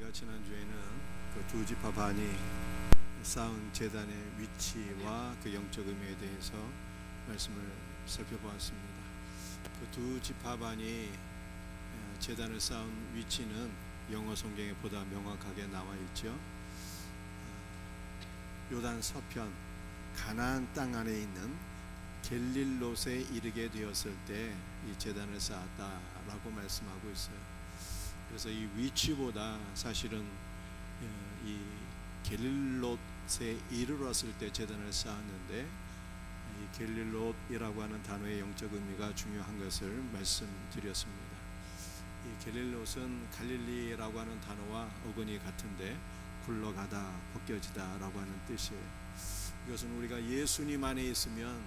우리가 지난주에는 그 두 지파 반이 쌓은 제단의 위치와 그 영적 의미에 대해서 말씀을 살펴보았습니다. 그 두 지파 반이 제단을 쌓은 위치는 영어 성경에 보다 명확하게 나와 있죠. 요단 서편 가나안 땅 안에 있는 겔릴롯에 이르게 되었을 때 이 제단을 쌓았다라고 말씀하고 있어요. 그래서 이 위치보다 사실은 이 겔릴롯에 이르렀을 때 제단을 쌓았는데, 이 겔릴롯이라고 하는 단어의 영적 의미가 중요한 것을 말씀드렸습니다. 이 겔릴롯은 갈릴리라고 하는 단어와 어근이 같은데 굴러가다, 벗겨지다라고 하는 뜻이에요. 이것은 우리가 예수님 안에 있으면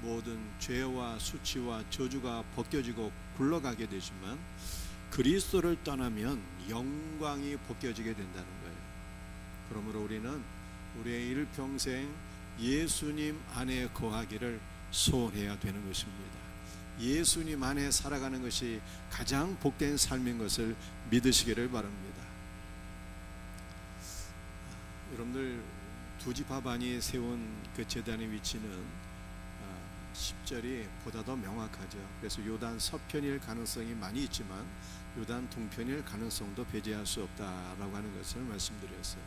모든 죄와 수치와 저주가 벗겨지고 굴러가게 되지만, 그리스도를 떠나면 영광이 벗겨지게 된다는 거예요. 그러므로 우리는 우리의 일평생 예수님 안에 거하기를 소원해야 되는 것입니다. 예수님 안에 살아가는 것이 가장 복된 삶인 것을 믿으시기를 바랍니다. 여러분들, 두 지파 반이 세운 그 제단의 위치는 10절이 보다 더 명확하죠. 그래서 요단 서편일 가능성이 많이 있지만 요단 동편일 가능성도 배제할 수 없다라고 하는 것을 말씀드렸어요.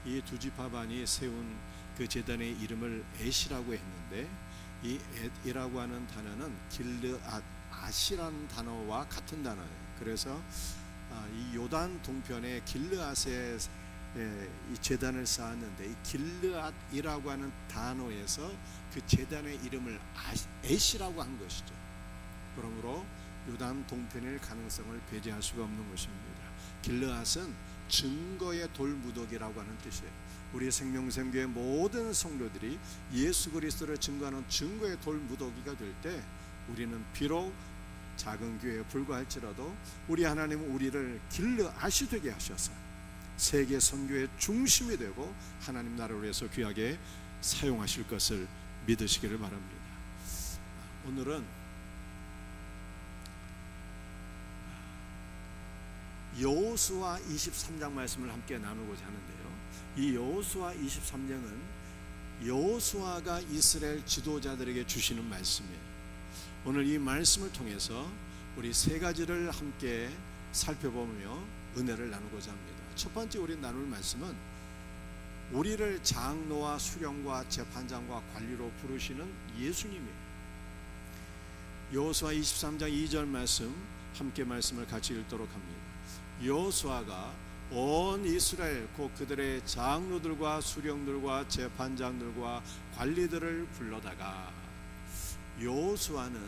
이 두 지파 반이 세운 그 제단의 이름을 엣이라고 했는데, 이 엣이라고 하는 단어는 길르앗이라는 단어와 같은 단어예요. 그래서 이 요단 동편의 길르앗에 이 제단을 쌓았는데, 이 길르앗이라고 하는 단어에서 그 제단의 이름을 엣이라고 한 것이죠. 그러므로 요단 동편일 가능성을 배제할 수가 없는 것입니다. 길르앗은 증거의 돌무더기라고 하는 뜻이에요. 우리 생명샘교회 모든 성도들이 예수 그리스도를 증거하는 증거의 돌무더기가 될 때, 우리는 비록 작은 교회에 불과할지라도 우리 하나님은 우리를 길르앗이 되게 하셔서 세계 선교의 중심이 되고 하나님 나라를 위해서 귀하게 사용하실 것을 믿으시기를 바랍니다. 오늘은 여호수아 23장 말씀을 함께 나누고자 하는데요, 이 여호수아 23장은 여호수아가 이스라엘 지도자들에게 주시는 말씀이에요. 오늘 이 말씀을 통해서 우리 세 가지를 함께 살펴보며 은혜를 나누고자 합니다. 첫 번째 우리 나눌 말씀은 우리를 장로와 수령과 재판장과 관리로 부르시는 예수님이에요. 여호수아 23장 2절 말씀 함께 말씀을 같이 읽도록 합니다. 여호수아가 온 이스라엘 곧 그들의 장로들과 수령들과 재판장들과 관리들을 불러다가, 여호수아는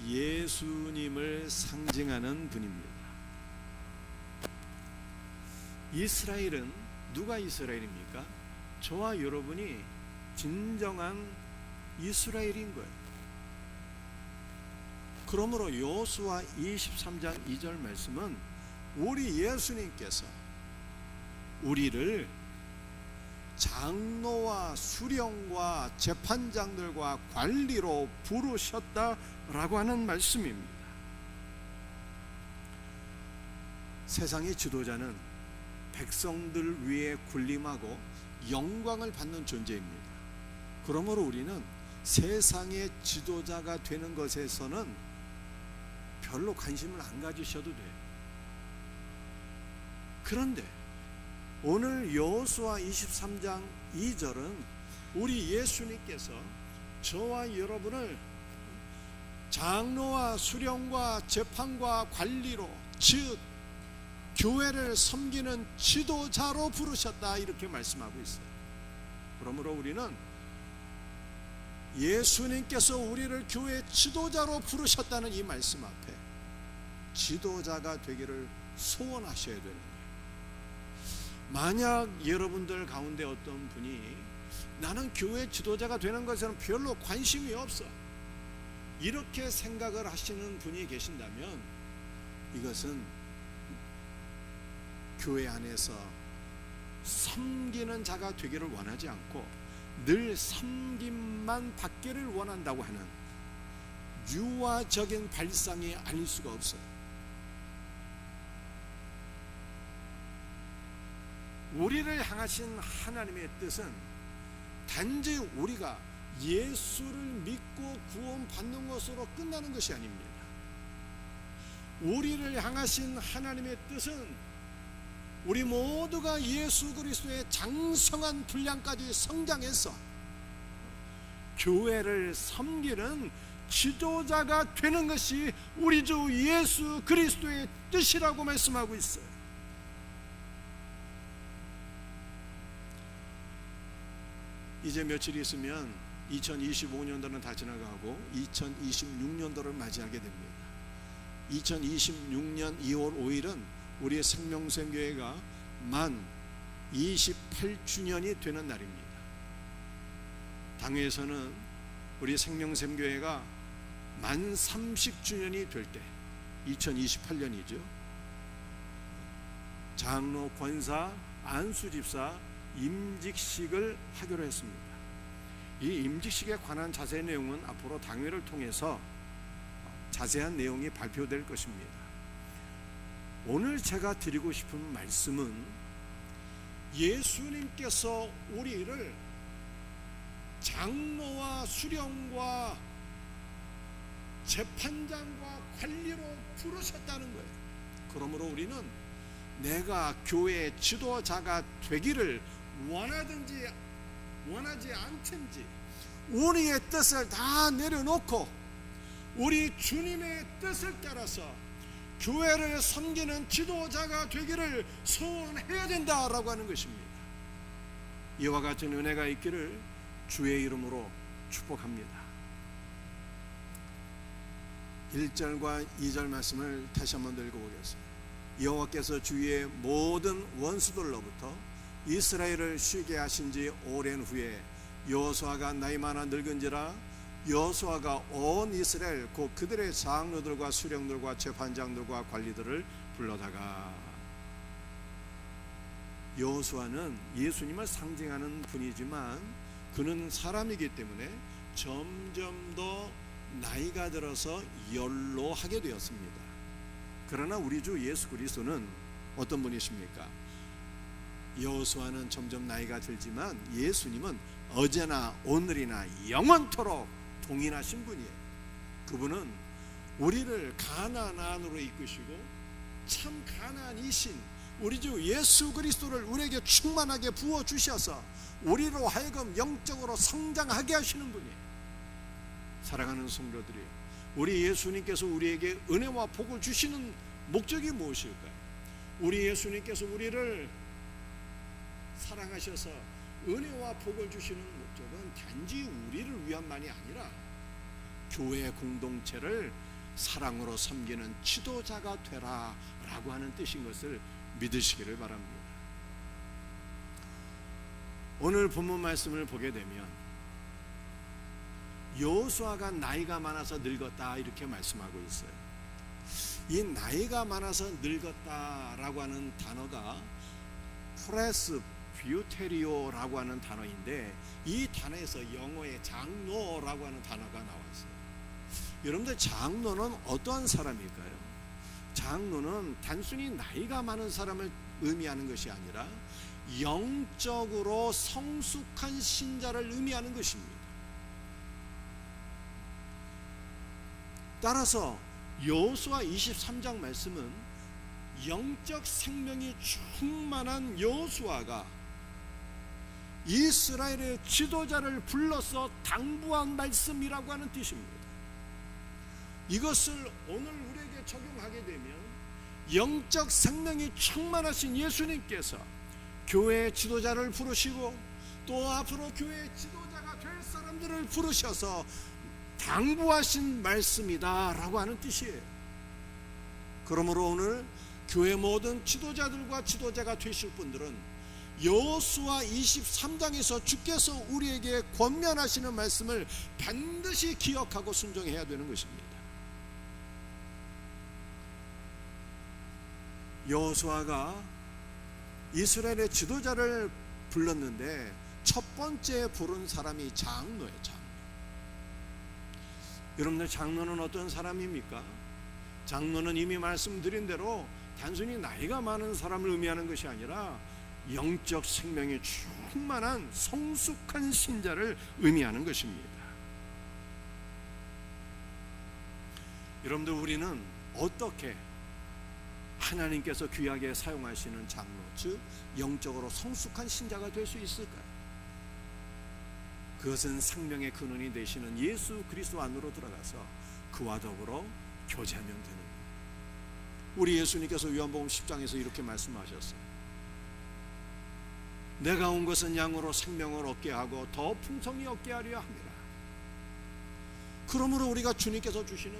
예수님을 상징하는 분입니다. 이스라엘은 누가 이스라엘입니까? 저와 여러분이 진정한 이스라엘인 거예요. 그러므로 여호수아 23장 2절 말씀은 우리 예수님께서 우리를 장로와 수령과 재판장들과 관리로 부르셨다라고 하는 말씀입니다. 세상의 지도자는 백성들 위에 군림하고 영광을 받는 존재입니다. 그러므로 우리는 세상의 지도자가 되는 것에서는 별로 관심을 안 가지셔도 돼요. 그런데 오늘 여호수아 23장 2절은 우리 예수님께서 저와 여러분을 장로와 수령과 재판과 관리로, 즉 교회를 섬기는 지도자로 부르셨다, 이렇게 말씀하고 있어요. 그러므로 우리는 예수님께서 우리를 교회 지도자로 부르셨다는 이 말씀 앞에 지도자가 되기를 소원하셔야 되는 거예요. 만약 여러분들 가운데 어떤 분이 나는 교회 지도자가 되는 것에는 별로 관심이 없어, 이렇게 생각을 하시는 분이 계신다면, 이것은 교회 안에서 섬기는 자가 되기를 원하지 않고 늘 섬김만 받기를 원한다고 하는 유아적인 발상이 아닐 수가 없어요. 우리를 향하신 하나님의 뜻은 단지 우리가 예수를 믿고 구원받는 것으로 끝나는 것이 아닙니다. 우리를 향하신 하나님의 뜻은 우리 모두가 예수 그리스도의 장성한 분량까지 성장해서 교회를 섬기는 지도자가 되는 것이 우리 주 예수 그리스도의 뜻이라고 말씀하고 있어요. 이제 며칠 있으면 2025년도는 다 지나가고 2026년도를 맞이하게 됩니다. 2026년 2월 5일은 우리의 생명샘교회가 만 28주년이 되는 날입니다. 당회에서는 우리 생명샘교회가 만 30주년이 될 때 2028년이죠. 장로, 권사, 안수집사 임직식을 하기로 했습니다. 이 임직식에 관한 자세한 내용은 앞으로 당회를 통해서 자세한 내용이 발표될 것입니다. 오늘 제가 드리고 싶은 말씀은 예수님께서 우리를 장로와 수령과 재판장과 관리로 부르셨다는 거예요. 그러므로 우리는 내가 교회의 지도자가 되기를 원하든지 원하지 않든지 우리의 뜻을 다 내려놓고 우리 주님의 뜻을 따라서 교회를 섬기는 지도자가 되기를 소원해야 된다라고 하는 것입니다. 이와 같은 은혜가 있기를 주의 이름으로 축복합니다. 1절과 2절 말씀을 다시 한번 읽어보겠습니다. 여호와께서 주위의 모든 원수들로부터 이스라엘을 쉬게 하신 지 오랜 후에 여호수아가 나이 많아 늙은지라 여호수아가 온 이스라엘 곧 그들의 장로들과 수령들과 재판장들과 관리들을 불러다가, 여호수아는 예수님을 상징하는 분이지만 그는 사람이기 때문에 점점 더 나이가 들어서 연로하게 되었습니다. 그러나 우리 주 예수 그리스도는 어떤 분이십니까? 여호수아는 점점 나이가 들지만 예수님은 어제나 오늘이나 영원토록 동일하신 분이에요. 그분은 우리를 가나안 안으로 이끄시고 참 가나안이신 우리 주 예수 그리스도를 우리에게 충만하게 부어주셔서 우리로 하여금 영적으로 성장하게 하시는 분이에요. 사랑하는 성도들이요, 우리 예수님께서 우리에게 은혜와 복을 주시는 목적이 무엇일까요? 우리 예수님께서 우리를 사랑하셔서 은혜와 복을 주시는 목적은 단지 우리를 위한만이 아니라 교회 공동체를 사랑으로 섬기는 지도자가 되라 라고 하는 뜻인 것을 믿으시기를 바랍니다. 오늘 본문 말씀을 보게 되면 여호수아가 나이가 많아서 늙었다 이렇게 말씀하고 있어요. 이 나이가 많아서 늙었다라고 하는 단어가 프레스 뷰테리오라고 하는 단어인데 이 단어에서 영어의 장로라고 하는 단어가 나왔어요. 여러분들, 장로는 어떠한 사람일까요? 장로는 단순히 나이가 많은 사람을 의미하는 것이 아니라 영적으로 성숙한 신자를 의미하는 것입니다. 따라서 여호수아 23장 말씀은 영적 생명이 충만한 여호수아가 이스라엘의 지도자를 불러서 당부한 말씀이라고 하는 뜻입니다. 이것을 오늘 우리에게 적용하게 되면 영적 생명이 충만하신 예수님께서 교회의 지도자를 부르시고 또 앞으로 교회의 지도자가 될 사람들을 부르셔서 당부하신 말씀이다 라고 하는 뜻이에요. 그러므로 오늘 교회 모든 지도자들과 지도자가 되실 분들은 여호수아 23장에서 주께서 우리에게 권면하시는 말씀을 반드시 기억하고 순종해야 되는 것입니다. 여호수아가 이스라엘의 지도자를 불렀는데 첫 번째 부른 사람이 장로예요. 장로. 여러분들, 장로는 어떤 사람입니까? 장로는 이미 말씀드린 대로 단순히 나이가 많은 사람을 의미하는 것이 아니라 영적 생명이 충만한 성숙한 신자를 의미하는 것입니다. 여러분들, 우리는 어떻게 하나님께서 귀하게 사용하시는 장로, 즉 영적으로 성숙한 신자가 될 수 있을까요? 그것은 생명의 근원이 되시는 예수 그리스도 안으로 들어가서 그와 더불어 교제하면 되는 거예요. 우리 예수님께서 요한복음 10장에서 이렇게 말씀하셨어요. 내가 온 것은 양으로 생명을 얻게 하고 더 풍성히 얻게 하려 합니다. 그러므로 우리가 주님께서 주시는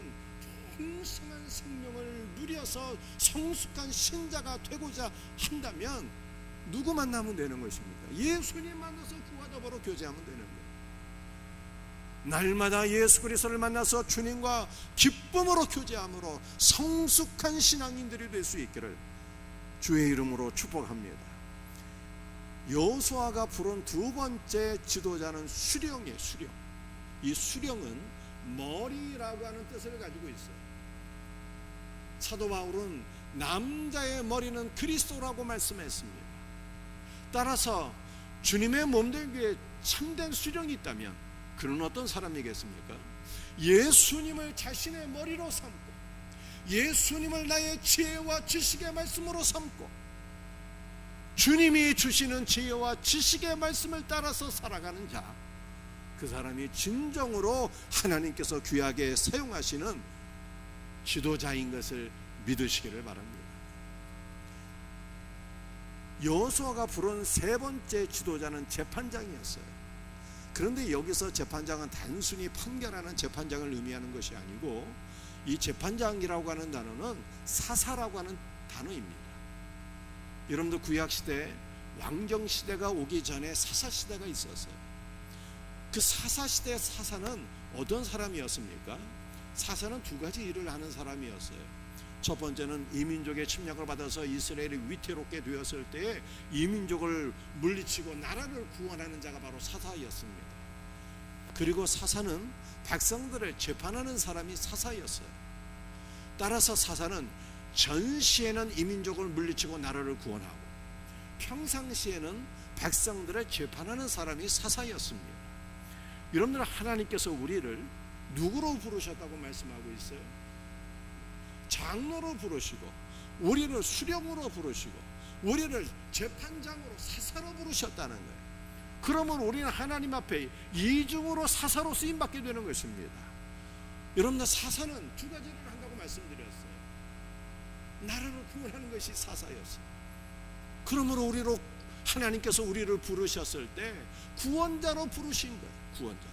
풍성한 생명을 누려서 성숙한 신자가 되고자 한다면 누구 만나면 되는 것입니까? 예수님 만나서 그와 더불어 교제하면 되는 거예요. 날마다 예수 그리스도를 만나서 주님과 기쁨으로 교제함으로 성숙한 신앙인들이 될 수 있기를 주의 이름으로 축복합니다. 여호수아가 부른 두 번째 지도자는 수령이에요. 수령. 이 수령은 머리라고 하는 뜻을 가지고 있어요. 사도 바울은 남자의 머리는 그리스도라고 말씀했습니다. 따라서 주님의 몸된 위에 참된 수령이 있다면 그는 어떤 사람이겠습니까? 예수님을 자신의 머리로 삼고 예수님을 나의 지혜와 지식의 말씀으로 삼고 주님이 주시는 지혜와 지식의 말씀을 따라서 살아가는 자, 그 사람이 진정으로 하나님께서 귀하게 사용하시는 지도자인 것을 믿으시기를 바랍니다. 여호수아가 부른 세 번째 지도자는 재판장이었어요. 그런데 여기서 재판장은 단순히 판결하는 재판장을 의미하는 것이 아니고 이 재판장이라고 하는 단어는 사사라고 하는 단어입니다. 여러분들 구약시대 왕정시대가 오기 전에 사사시대가 있었어요. 그 사사시대의 사사는 어떤 사람이었습니까? 사사는 두 가지 일을 하는 사람이었어요. 첫 번째는 이민족의 침략을 받아서 이스라엘이 위태롭게 되었을 때에 이민족을 물리치고 나라를 구원하는 자가 바로 사사였습니다. 그리고 사사는 백성들을 재판하는 사람이 사사였어요. 따라서 사사는 전시에는 이민족을 물리치고 나라를 구원하고 평상시에는 백성들을 재판하는 사람이 사사였습니다. 여러분들, 하나님께서 우리를 누구로 부르셨다고 말씀하고 있어요? 장로로 부르시고 우리를 수령으로 부르시고 우리를 재판장으로 사사로 부르셨다는 거예요. 그러면 우리는 하나님 앞에 이중으로 사사로 쓰임받게 되는 것입니다. 여러분들, 사사는 두 가지를 한다고 말씀드렸어요. 나라를 구원하는 것이 사사였어요. 그러므로 하나님께서 우리를 부르셨을 때 구원자로 부르신 거예요. 구원자.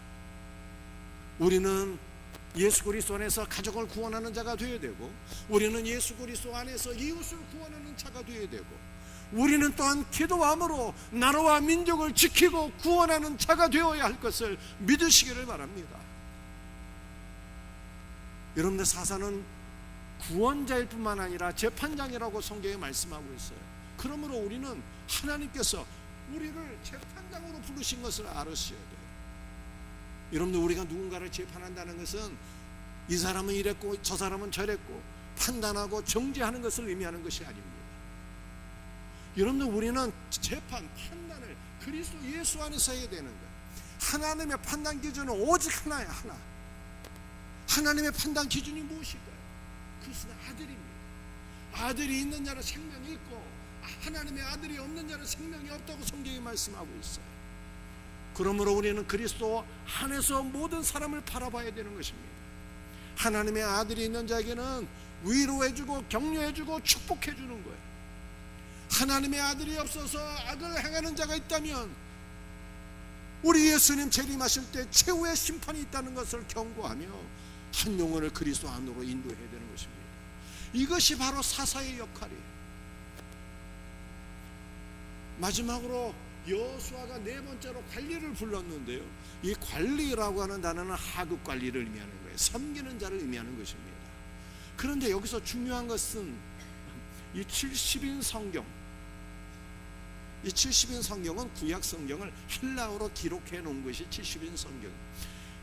우리는 예수 그리스도 안에서 가족을 구원하는 자가 되어야 되고 우리는 예수 그리스도 안에서 이웃을 구원하는 자가 되어야 되고 우리는 또한 기도함으로 나라와 민족을 지키고 구원하는 자가 되어야 할 것을 믿으시기를 바랍니다. 여러분들, 사사는 구원자일 뿐만 아니라 재판장이라고 성경에 말씀하고 있어요. 그러므로 우리는 하나님께서 우리를 재판장으로 부르신 것을 알으셔야 돼요. 여러분들, 우리가 누군가를 재판한다는 것은 이 사람은 이랬고 저 사람은 저랬고 판단하고 정죄하는 것을 의미하는 것이 아닙니다. 여러분들, 우리는 재판, 판단을 그리스도 예수 안에서 해야 되는 거예요. 하나님의 판단 기준은 오직 하나야, 하나. 하나님의 판단 기준이 무엇일까요? 그것은 아들입니다. 아들이 있는 자는 생명이 있고 하나님의 아들이 없는 자는 생명이 없다고 성경이 말씀하고 있어요. 그러므로 우리는 그리스도 안에서 모든 사람을 바라봐야 되는 것입니다. 하나님의 아들이 있는 자에게는 위로해주고 격려해주고 축복해주는 거예요. 하나님의 아들이 없어서 악을 행하는 자가 있다면 우리 예수님 재림하실 때 최후의 심판이 있다는 것을 경고하며 한 영혼을 그리스도 안으로 인도해야 되는 것입니다. 이것이 바로 사사의 역할이에요. 마지막으로 여호수아가 네 번째로 관리를 불렀는데요, 이 관리라고 하는 단어는 하급 관리를 의미하는 거예요. 섬기는 자를 의미하는 것입니다. 그런데 여기서 중요한 것은 이 70인 성경, 이 70인 성경은 구약 성경을 헬라어로 기록해 놓은 것이 70인 성경.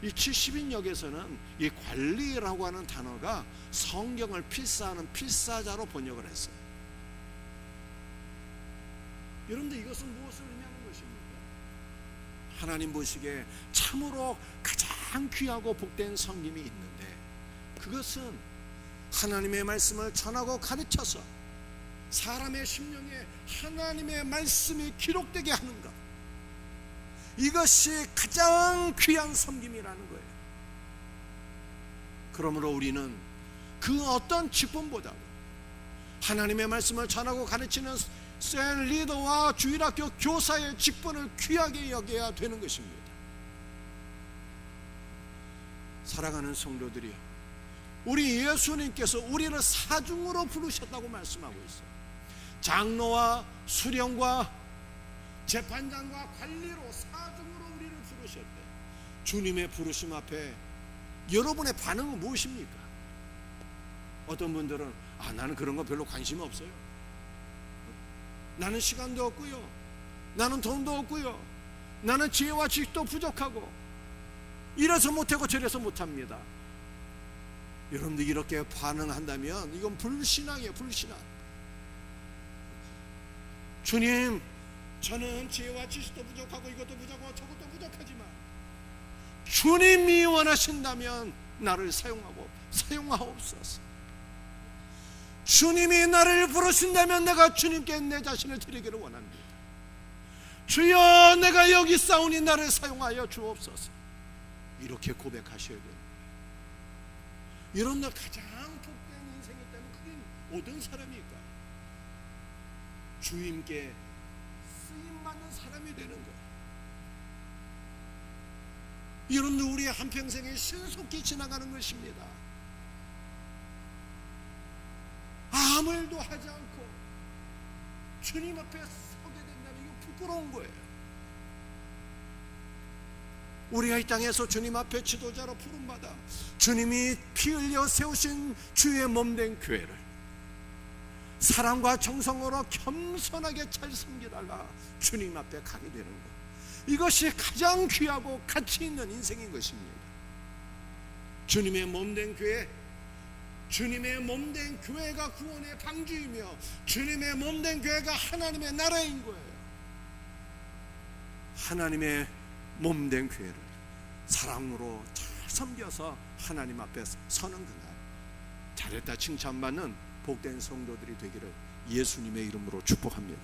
이 70인역에서는 이 관리라고 하는 단어가 성경을 필사하는 필사자로 번역을 했어요. 여러분들 이것은 무엇을 의미하는 것입니까? 하나님 보시기에 참으로 가장 귀하고 복된 섬김이 있는데, 그것은 하나님의 말씀을 전하고 가르쳐서 사람의 심령에 하나님의 말씀이 기록되게 하는 것, 이것이 가장 귀한 섬김이라는 거예요. 그러므로 우리는 그 어떤 직분보다 하나님의 말씀을 전하고 가르치는 셀 리더와 주일학교 교사의 직분을 귀하게 여겨야 되는 것입니다. 사랑하는 성도들이, 우리 예수님께서 우리를 사중으로 부르셨다고 말씀하고 있어요. 장로와 수령과 재판장과 관리로 사중으로 우리를 부르셨대. 주님의 부르심 앞에 여러분의 반응은 무엇입니까? 어떤 분들은 나는 그런 거 별로 관심 없어요. 나는 시간도 없고요, 나는 돈도 없고요, 나는 지혜와 지식도 부족하고 이래서 못하고 저래서 못합니다. 여러분들 이렇게 반응한다면 이건 불신앙이에요. 불신앙. 주님, 저는 지혜와 지식도 부족하고 이것도 부족하고 저것도 부족하지만 주님이 원하신다면 나를 사용하옵소서. 주님이 나를 부르신다면 내가 주님께 내 자신을 드리기를 원합니다. 주여, 내가 여기 있사오니 나를 사용하여 주옵소서. 이렇게 고백하셔야 됩니다. 여러분들 가장 복된 인생이 있다면 그게 어떤 사람일까? 주님께 쓰임받는 사람이 되는 것. 여러분들 우리의 한평생이 신속히 지나가는 것입니다. 아무 일도 하지 않고 주님 앞에 서게 된다면 이거 부끄러운 거예요. 우리가 이 땅에서 주님 앞에 지도자로 부름받아 주님이 피 흘려 세우신 주의 몸된 교회를 사랑과 정성으로 겸손하게 잘 섬기다가 주님 앞에 가게 되는 것, 이것이 가장 귀하고 가치 있는 인생인 것입니다. 주님의 몸된 교회, 주님의 몸된 교회가 구원의 방주이며 주님의 몸된 교회가 하나님의 나라인 거예요. 하나님의 몸된 교회를 사랑으로 잘 섬겨서 하나님 앞에 서는 그날 잘했다 칭찬받는 복된 성도들이 되기를 예수님의 이름으로 축복합니다.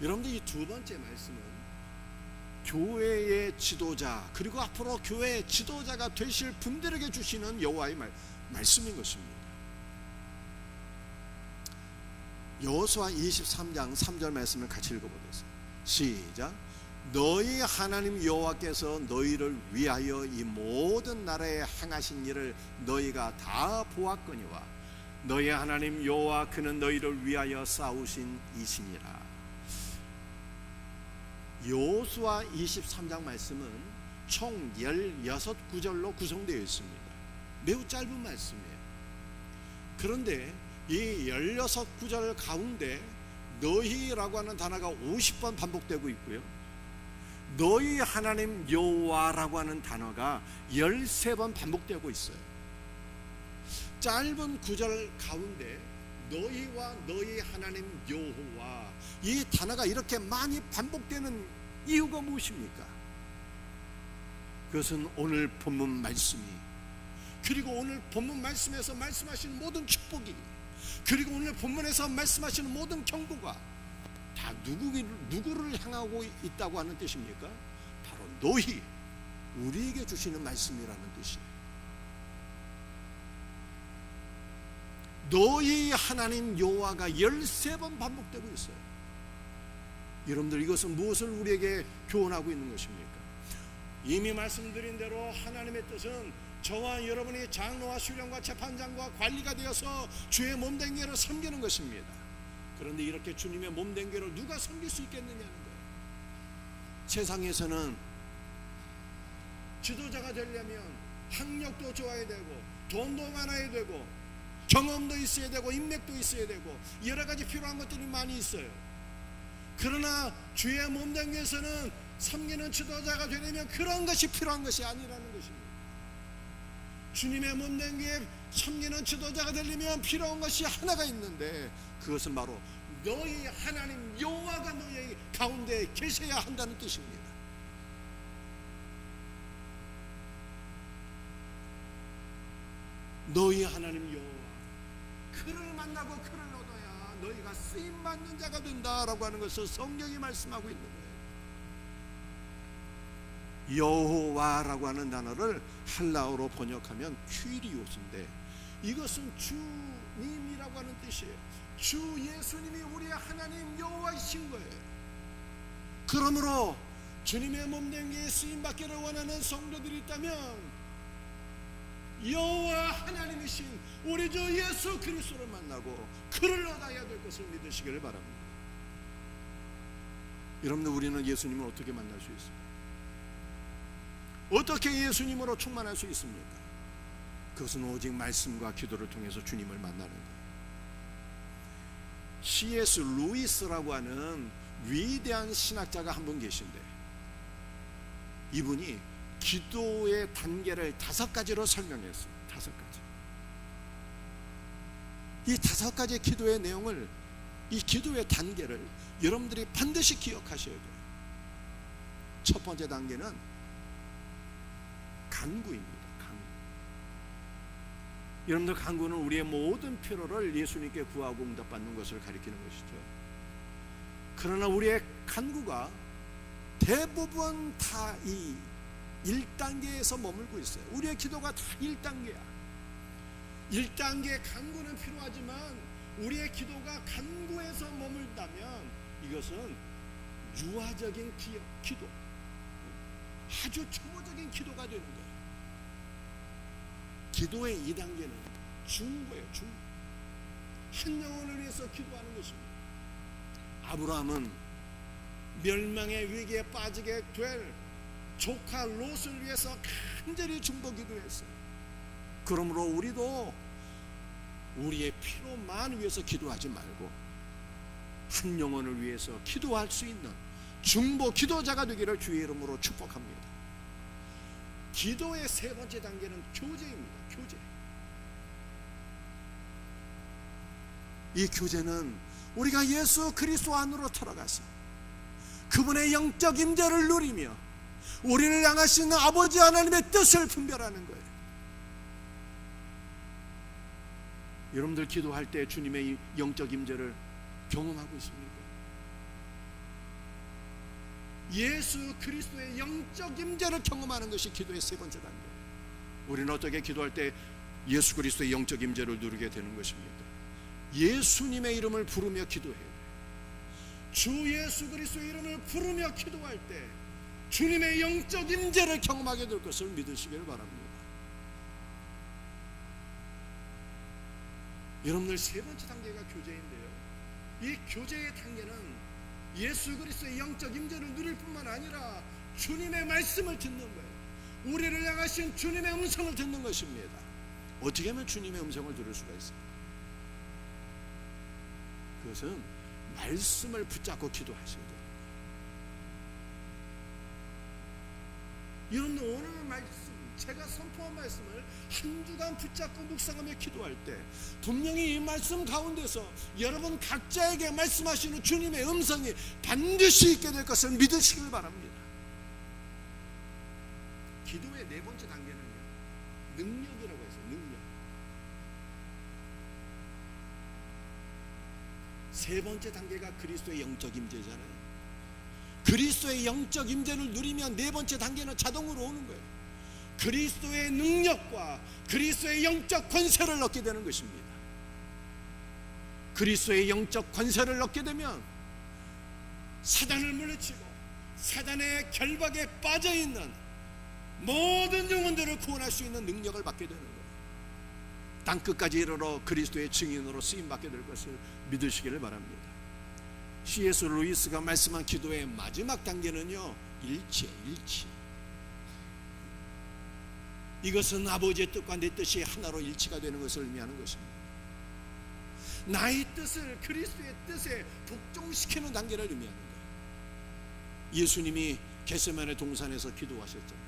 여러분들 이 두 번째 말씀은 교회의 지도자, 그리고 앞으로 교회의 지도자가 되실 분들에게 주시는 여호와의 말씀인 것입니다. 여호수아 23장 3절 말씀을 같이 읽어보겠습니다. 시작. 너희 하나님 여호와께서 너희를 위하여 이 모든 나라에 행하신 일을 너희가 다 보았거니와 너희 하나님 여호와 그는 너희를 위하여 싸우신 이시니라. 여호수아 23장 말씀은 총 16구절로 구성되어 있습니다. 매우 짧은 말씀이에요. 그런데 이 16구절 가운데 너희라고 하는 단어가 50번 반복되고 있고요, 너희 하나님 여호와라고 하는 단어가 13번 반복되고 있어요. 짧은 구절 가운데 너희와 너희 하나님 여호와, 이 단어가 이렇게 많이 반복되는 이유가 무엇입니까? 그것은 오늘 본문 말씀이, 그리고 오늘 본문 말씀에서 말씀하시는 모든 축복이, 그리고 오늘 본문에서 말씀하시는 모든 경고가 다 누구를 향하고 있다고 하는 뜻입니까? 바로 너희, 우리에게 주시는 말씀이라는 뜻이에요. 너희 하나님 여호와가 13번 반복되고 있어요. 여러분들 이것은 무엇을 우리에게 교훈하고 있는 것입니까? 이미 말씀드린 대로 하나님의 뜻은 저와 여러분이 장로와 수령과 재판장과 관리가 되어서 주의 몸된 교회를 섬기는 것입니다. 그런데 이렇게 주님의 몸된 교회를 누가 섬길 수 있겠느냐는 거예요. 세상에서는 지도자가 되려면 학력도 좋아야 되고 돈도 많아야 되고 경험도 있어야 되고 인맥도 있어야 되고 여러 가지 필요한 것들이 많이 있어요. 그러나 주의 몸된 교회에서는 섬기는 지도자가 되려면 그런 것이 필요한 것이 아니라는 것입니다. 주님의 몸된 교회 섬기는 지도자가 되려면 필요한 것이 하나가 있는데, 그것은 바로 너희 하나님 여호와가 너희 가운데 계셔야 한다는 뜻입니다. 너희 하나님 여호와, 그를 만나고 그를 얻어야 너희가 쓰임받는 자가 된다라고 하는 것을 성경이 말씀하고 있는 거예요. 여호와라고 하는 단어를 헬라어로 번역하면 퀴리오스인데, 이것은 주님이라고 하는 뜻이에요. 주 예수님이 우리의 하나님 여호와이신 거예요. 그러므로 주님의 몸된 교회에 쓰임받기를 원하는 성도들이 있다면 여호와 하나님이신 우리 주 예수 그리스도를 만나고 그를 얻어야 될 것을 믿으시기를 바랍니다. 여러분들, 우리는 예수님을 어떻게 만날 수 있습니까? 어떻게 예수님으로 충만할 수 있습니까? 그것은 오직 말씀과 기도를 통해서 주님을 만나는 거예요. C.S. 루이스라고 하는 위대한 신학자가 한 분 계신데, 이분이 기도의 단계를 5가지로 설명했어요. 5가지. 이 5가지 기도의 내용을, 이 기도의 단계를 여러분들이 반드시 기억하셔야 돼요. 첫 번째 단계는 간구입니다. 간구. 여러분들, 간구는 우리의 모든 필요를 예수님께 구하고 응답받는 것을 가리키는 것이죠. 그러나 우리의 간구가 대부분 다 이 1단계에서 머물고 있어요. 우리의 기도가 다 1단계야. 1단계 간구는 필요하지만 우리의 기도가 간구에서 머물다면 이것은 유아적인 기도, 아주 초보적인 기도가 되는 거예요. 기도의 2단계는 중보예요. 중보. 한 영혼을 위해서 기도하는 것입니다. 아브라함은 멸망의 위기에 빠지게 될 조카 롯을 위해서 간절히 중보 기도했어요. 그러므로 우리도 우리의 필요만 위해서 기도하지 말고 한 영혼을 위해서 기도할 수 있는 중보 기도자가 되기를 주의 이름으로 축복합니다. 기도의 3번째 단계는 교제입니다. 교제. 이 교제는 우리가 예수 그리스도 안으로 들어가서 그분의 영적 임재를 누리며 우리를 향하시는 아버지 하나님의 뜻을 분별하는 거예요. 여러분들, 기도할 때 주님의 영적 임재를 경험하고 있습니까? 예수 그리스도의 영적 임재를 경험하는 것이 기도의 3번째 단계예요. 우리는 어떻게 기도할 때 예수 그리스도의 영적 임재를 누리게 되는 것입니까? 예수님의 이름을 부르며 기도해야 돼요. 주 예수 그리스도의 이름을 부르며 기도할 때 주님의 영적 임재를 경험하게 될 것을 믿으시길 바랍니다. 여러분들, 3번째 단계가 교제인데요, 이 교제의 단계는 예수 그리스도의 영적 임재를 누릴 뿐만 아니라 주님의 말씀을 듣는 거예요. 우리를 향하신 주님의 음성을 듣는 것입니다. 어떻게 하면 주님의 음성을 들을 수가 있어요? 그것은 말씀을 붙잡고 기도하셔야 돼요. 여러분, 오늘 말씀, 제가 선포한 말씀을 한 주간 붙잡고 묵상하며 기도할 때 분명히 이 말씀 가운데서 여러분 각자에게 말씀하시는 주님의 음성이 반드시 있게 될 것을 믿으시길 바랍니다. 기도의 4번째 단계는요, 능력이라고 해서 능력. 3번째 단계가 그리스도의 영적 임재잖아요. 그리스도의 영적 임재를 누리면 4번째 단계는 자동으로 오는 거예요. 그리스도의 능력과 그리스도의 영적 권세를 얻게 되는 것입니다. 그리스도의 영적 권세를 얻게 되면 사단을 물리치고 사단의 결박에 빠져있는 모든 영혼들을 구원할 수 있는 능력을 받게 되는 거예요. 땅끝까지 이르러 그리스도의 증인으로 쓰임받게 될 것을 믿으시기를 바랍니다. C.S. 루이스가 말씀한 기도의 마지막 단계는요, 일치. 이것은 아버지의 뜻과 내 뜻이 하나로 일치가 되는 것을 의미하는 것입니다. 나의 뜻을 그리스도의 뜻에 복종시키는 단계를 의미하는 거예요. 예수님이 겟세마네 동산에서 기도하셨잖아요.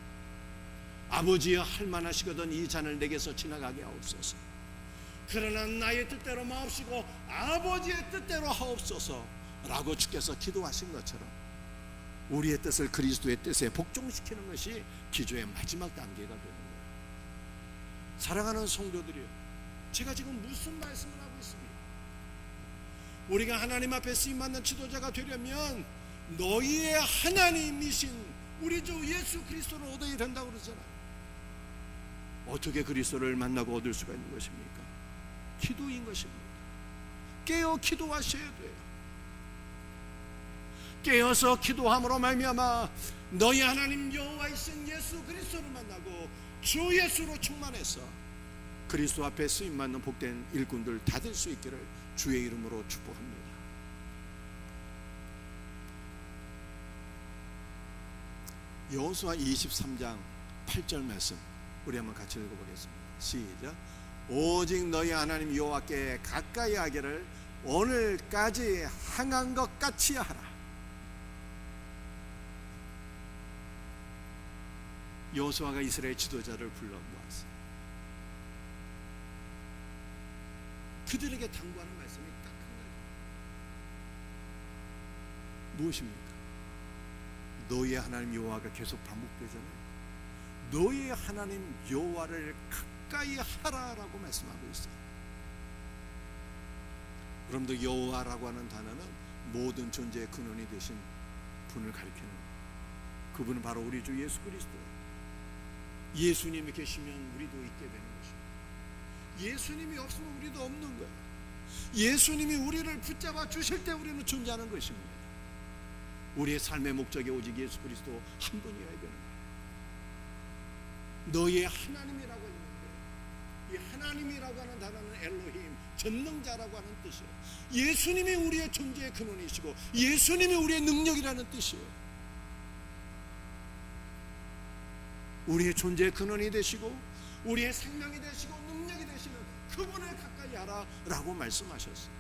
아버지여 할만하시거든 이 잔을 내게서 지나가게 하옵소서. 그러나 나의 뜻대로 마옵시고 아버지의 뜻대로 하옵소서 라고 주께서 기도하신 것처럼 우리의 뜻을 그리스도의 뜻에 복종시키는 것이 기도의 마지막 단계가 되는 거예요. 사랑하는 성도들이요, 제가 지금 무슨 말씀을 하고 있습니까? 우리가 하나님 앞에 쓰임받는 지도자가 되려면 너희의 하나님이신 우리 주 예수 그리스도를 얻어야 된다고 그러잖아요. 어떻게 그리스도를 만나고 얻을 수가 있는 것입니까? 기도인 것입니다. 깨어 기도하셔야 돼요. 깨어서 기도함으로 말미암아 너희 하나님 여호와이신 예수 그리스도를 만나고 주 예수로 충만해서 그리스도 앞에 쓰임받는 복된 일꾼들 다 될 수 있기를 주의 이름으로 축복합니다. 여호수아 23장 8절 말씀 우리 한번 같이 읽어보겠습니다. 시작. 오직 너희 하나님 여호와께 가까이 하기를 오늘까지 행한 것 같이 하라. 여호수아가 이스라엘 지도자를 불러 모았어요. 그들에게 당부하는 말씀이 딱 한 가지. 무엇입니까? 너희의 하나님 여호와가 계속 반복되잖아요. 너희의 하나님 여호와를 가까이 하라라고 말씀하고 있어요. 여러분들 여호와라고 하는 단어는 모든 존재의 근원이 되신 분을 가리키는 거예요. 그분은 바로 우리 주 예수 그리스도예요. 예수님이 계시면 우리도 있게 되는 것입니다. 예수님이 없으면 우리도 없는 거예요. 예수님이 우리를 붙잡아 주실 때 우리는 존재하는 것입니다. 우리의 삶의 목적이 오직 예수 그리스도 한 분이어야 되는 거예요. 너희의 하나님이라고 했는데 이 하나님이라고 하는 단어는 엘로힘, 전능자라고 하는 뜻이에요. 예수님이 우리의 존재의 근원이시고 예수님이 우리의 능력이라는 뜻이에요. 우리의 존재의 근원이 되시고 우리의 생명이 되시고 능력이 되시는 그분을 가까이 하라라고 말씀하셨어요.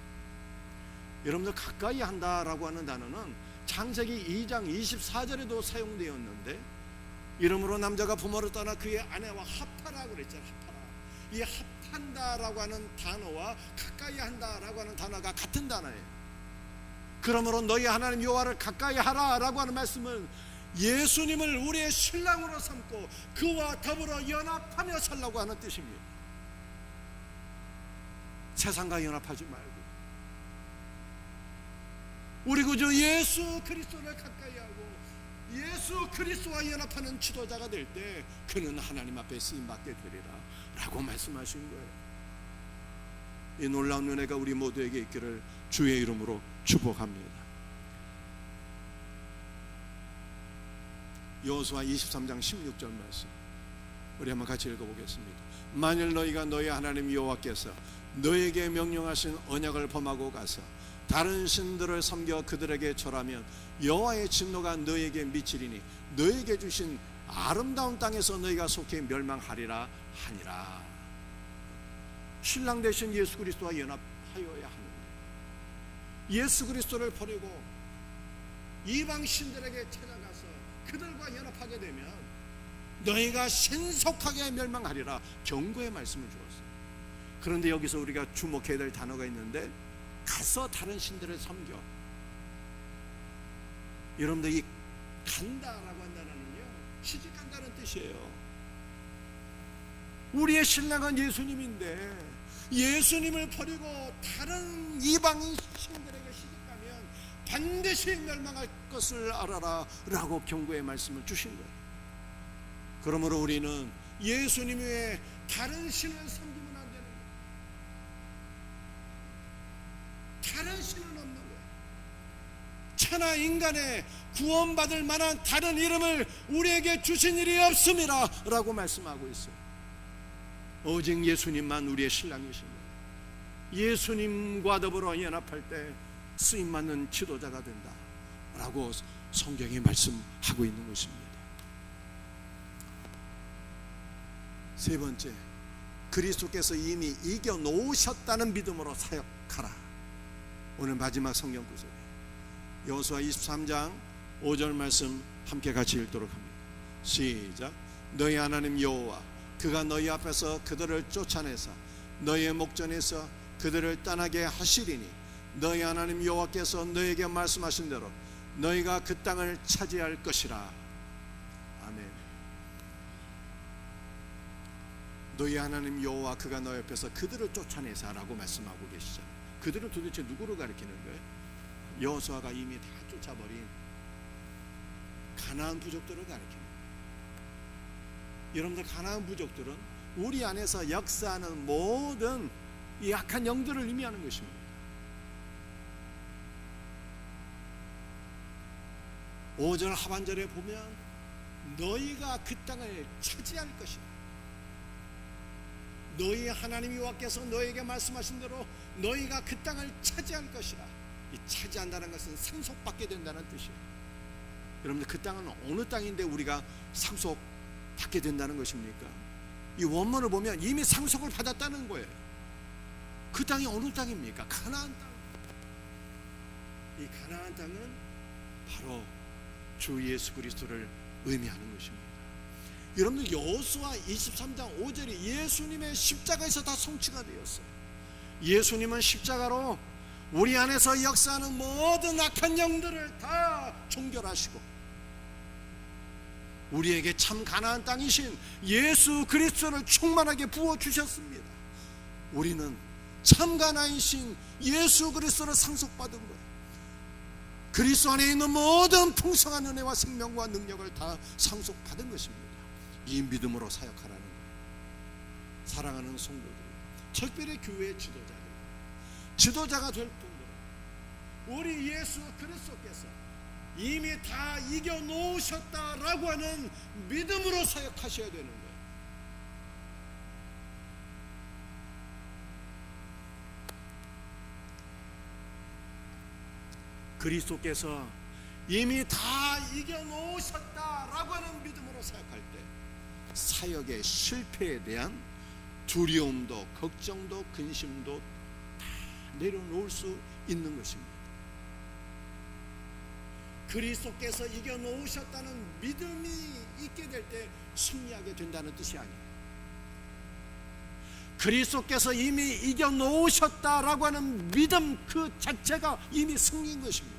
여러분들 가까이 한다라고 하는 단어는 창세기 2장 24절에도 사용되었는데 이러므로 남자가 부모를 떠나 그의 아내와 합하라고 그랬잖아요. 합하라. 이 합한다라고 하는 단어와 가까이 한다라고 하는 단어가 같은 단어예요. 그러므로 너희 하나님 여호와를 가까이 하라라고 하는 말씀은 예수님을 우리의 신랑으로 삼고 그와 더불어 연합하며 살라고 하는 뜻입니다. 세상과 연합하지 말고 우리 구주 예수 그리스도를 가까이 하고 예수 그리스도와 연합하는 지도자가 될 때 그는 하나님 앞에 쓰임받게 되리라 라고 말씀하신 거예요. 이 놀라운 은혜가 우리 모두에게 있기를 주의 이름으로 축복합니다. 여호수아 23장 16절 말씀 우리 한번 같이 읽어보겠습니다. 만일 너희가 너희 하나님 여호와께서 너에게 명령하신 언약을 범하고 가서 다른 신들을 섬겨 그들에게 절하면 여호와의 진노가 너에게 미치리니 너에게 주신 아름다운 땅에서 너희가 속히 멸망하리라 하니라. 신랑 되신 예수 그리스도와 연합하여야 하는데 예수 그리스도를 버리고 이방 신들에게 찾아가서 그들과 연합하게 되면 너희가 신속하게 멸망하리라 경고의 말씀을 주었어요. 그런데 여기서 우리가 주목해야 될 단어가 있는데 가서 다른 신들을 섬겨. 여러분들 이 간다라고 한다는요 시집 간다는 뜻이에요. 우리의 신랑은 예수님인데 예수님을 버리고 다른 이방인 신들에게 시집가면 반드시 멸망할 것을 알아라 라고 경고의 말씀을 주신 거예요. 그러므로 우리는 예수님 외에 다른 신을 섬기면 안 되는 거예요. 다른 신은 없는 거예요. 천하 인간의 구원받을 만한 다른 이름을 우리에게 주신 일이 없음이라 라고 말씀하고 있어요. 오직 예수님만 우리의 신랑이신 거예요. 예수님과 더불어 연합할 때 쓰임받는 지도자가 된다 라고 성경이 말씀하고 있는 것입니다. 세 번째, 그리스도께서 이미 이겨놓으셨다는 믿음으로 사역하라. 오늘 마지막 성경 구절이에요. 여호수아 23장 5절 말씀 함께 같이 읽도록 합니다. 시작. 너희 하나님 여호와 그가 너희 앞에서 그들을 쫓아내서 너희의 목전에서 그들을 떠나게 하시리니 너희 하나님 여호와께서 너희에게 말씀하신 대로 너희가 그 땅을 차지할 것이라. 아멘. 너희 하나님 여호와 그가 너희 앞에서 그들을 쫓아내사라고 말씀하고 계시잖아요. 그들은 도대체 누구를 가리키는 거예요? 여호수아가 이미 다 쫓아버린 가나안 부족들을 가리키는 거예요. 여러분들, 가나안 부족들은 우리 안에서 역사하는 모든 이 악한 영들을 의미하는 것입니다. 오절 하반절에 보면 너희가 그 땅을 차지할 것이다. 너희 하나님 여호와께서 너희에게 말씀하신 대로 너희가 그 땅을 차지할 것이라. 이 차지한다는 것은 상속받게 된다는 뜻이에요. 여러분들, 그 땅은 어느 땅인데 우리가 상속받게 된다는 것입니까? 이 원문을 보면 이미 상속을 받았다는 거예요. 그 땅이 어느 땅입니까? 가나안 땅. 이 가나안 땅은 바로 주 예수 그리스도를 의미하는 것입니다. 여러분들, 여호수아 23장 5절이 예수님의 십자가에서 다 성취가 되었어요. 예수님은 십자가로 우리 안에서 역사하는 모든 악한 영들을 다 종결하시고 우리에게 참 가나안 땅이신 예수 그리스도를 충만하게 부어주셨습니다. 우리는 참 가나안이신 예수 그리스도를 상속받은 거예요. 그리스도 안에 있는 모든 풍성한 은혜와 생명과 능력을 다 상속받은 것입니다. 이 믿음으로 사역하라는 거예요. 사랑하는 성도들, 특별히 교회 지도자가 될 뿐더러 우리 예수 그리스도께서 이미 다 이겨놓으셨다라고 하는 믿음으로 사역하셔야 되는 거예요. 그리스도께서 이미 다 이겨놓으셨다라고 하는 믿음으로 사역할 때 사역의 실패에 대한 두려움도 걱정도 근심도 다 내려놓을 수 있는 것입니다. 그리스도께서 이겨놓으셨다는 믿음이 있게 될 때 승리하게 된다는 뜻이 아니에요. 그리스도께서 이미 이겨놓으셨다라고 하는 믿음 그 자체가 이미 승리인 것입니다.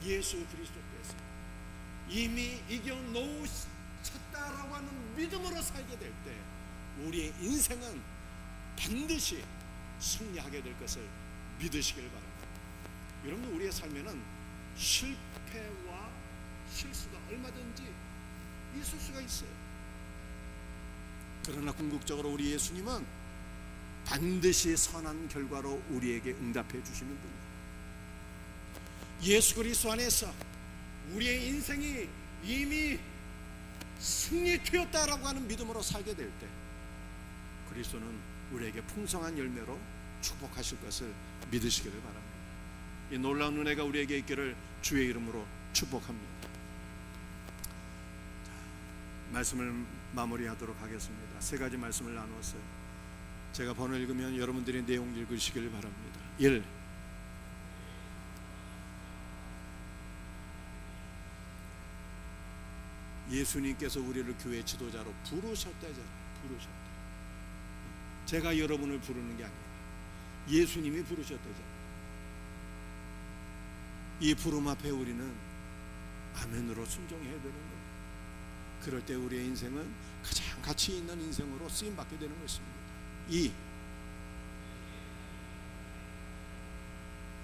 예수 그리스도께서 이미 이겨놓으셨다라고 하는 믿음으로 살게 될 때 우리의 인생은 반드시 승리하게 될 것을 믿으시길 바랍니다. 여러분, 우리의 삶에는 실패와 실수가 얼마든지 있을 수가 있어요. 그러나 궁극적으로 우리 예수님은 반드시 선한 결과로 우리에게 응답해 주시는 분이에요. 예수 그리스도 안에서 우리의 인생이 이미 승리되었다라고 하는 믿음으로 살게 될 때 그리스도는 우리에게 풍성한 열매로 축복하실 것을 믿으시기를 바랍니다. 이 놀라운 은혜가 우리에게 있기를 주의 이름으로 축복합니다. 말씀을 마무리하도록 하겠습니다. 세 가지 말씀을 나누었어요. 제가 번호 읽으면 여러분들이 내용 읽으시길 바랍니다. 1. 예수님께서 우리를 교회 지도자로 부르셨다잖아요. 부르셨다. 제가 여러분을 부르는 게 아니에요. 예수님이 부르셨다잖아요. 이 부름 앞에 우리는 아멘으로 순종해야 되는 거예요. 그럴 때 우리의 인생은 가장 가치 있는 인생으로 쓰임받게 되는 것입니다. 2.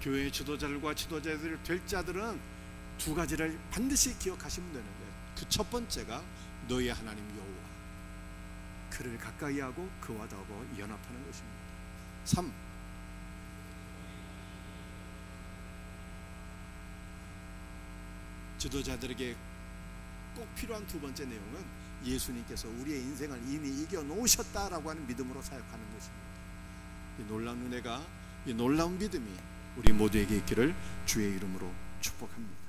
교회 지도자들과 지도자들 될 자들은 두 가지를 반드시 기억하시면 되는데 그 첫 번째가 너희 하나님 여호와 그를 가까이 하고 그와 더불어 연합하는 것입니다. 3. 지도자들에게 꼭 필요한 두 번째 내용은 예수님께서 우리의 인생을 이미 이겨놓으셨다라고 하는 믿음으로 사역하는 것입니다. 이 놀라운 은혜가, 이 놀라운 믿음이 우리 모두에게 있기를 주의 이름으로 축복합니다.